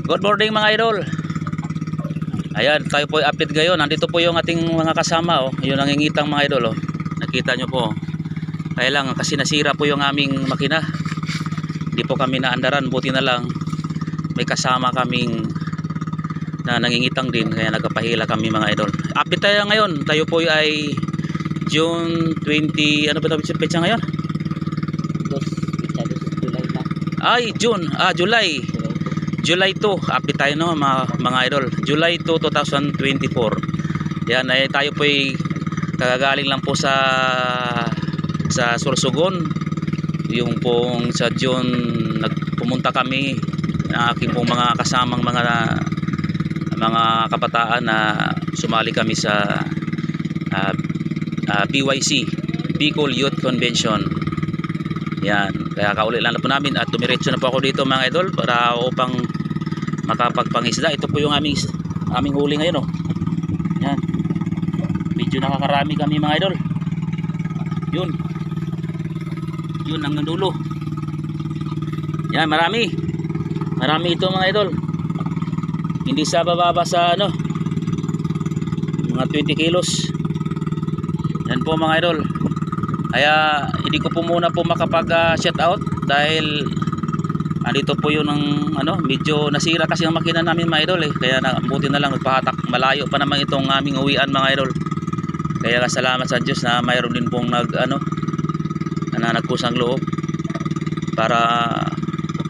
Good morning mga idol. Ayan, tayo po update ngayon. Nandito po yung ating mga kasama, oh. Yung nangingitang mga idol, oh. Nakita nyo po. Kaya lang kasi nasira po yung aming makina. Hindi po kami naandaran, buti na lang may kasama kaming na nangingitang din, kaya nagpapahila kami mga idol. Update tayo ngayon. Tayo po ay June 20, ano ba ito petsa ngayon? July. July 2, update tayo no mga idol. July 2, 2024. Yan ay tayo po ay kagagaling lang po sa Sorsogon. Yung pong sa June nagpumunta kami na aking pong mga kasamang mga kabataan na sumali kami sa BYC, Bicol Youth Convention. Yan, kaya kaulit lang na po namin at tumiretso na po ako dito mga idol para upang makapagpangisda. Ito po yung aming huli ngayon, oh. Yan, medyo nakakarami kami mga idol. Yun ang dulo. Yan, marami ito mga idol. Hindi sa bababa sa mga 20 kilos. Yan po mga idol. Kaya hindi ko po muna po makapag shout out dahil andito po yun ng medyo nasira kasi ang makina namin mga idol, kaya buti na lang nagpahatak. Malayo pa naman itong aming uwian mga idol. Kaya salamat sa Diyos na mayroon din pong nagkusang loob para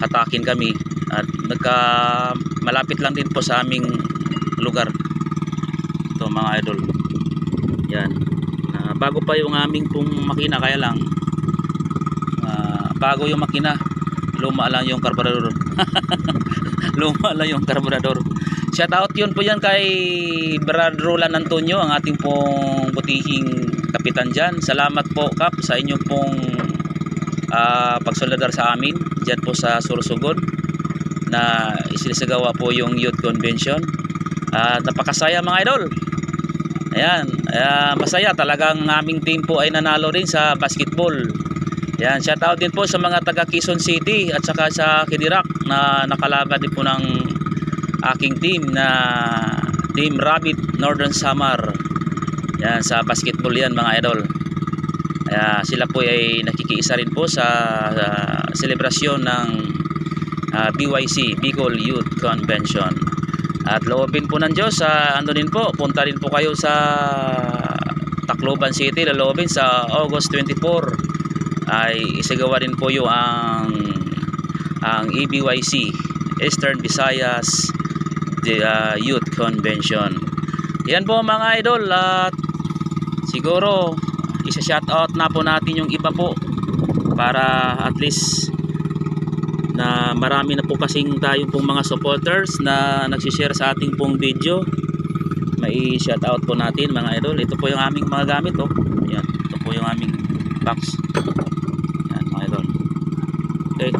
hatakin kami at malapit lang din po sa aming lugar ito mga idol. Yan, bago pa yung aming pong makina, kaya lang bago yung makina, luma lang yung karburador. Luma lang yung karburador. Shout out yun po yan kay Brad Roland Antonio, ang ating pong butihing kapitan dyan. Salamat po Kap sa inyong pong pagsoldar sa amin dyan po sa Sorsogon na isinisagawa po yung Youth Convention. Napakasaya mga idol. Ayan, masaya talagang aming team po ay nanalo rin sa basketball. Yan, shout out din po sa mga taga Quezon City at saka sa Kidirac na nakalaban din po ng aking team na Team Rabbit Northern Samar. Yan, sa basketball yan mga idol. Sila po ay nakikiisa rin po sa selebrasyon ng BYC, Bicol Youth Convention. At loobin po ng Diyos, ano din po, punta rin po kayo sa Tacloban City, loobin sa August 24 ay isagawa din po yung ang EBYC, Eastern Visayas Youth Convention. Yan po mga idol, at siguro isa-shoutout na po natin yung iba po para at least na marami na po kasing tayong pong mga supporters na nagsishare sa ating pong video. May shoutout po natin mga idol. Ito po yung aming mga gamit, oh. Yan, ito po yung aming box. Yan mga idol. Okay.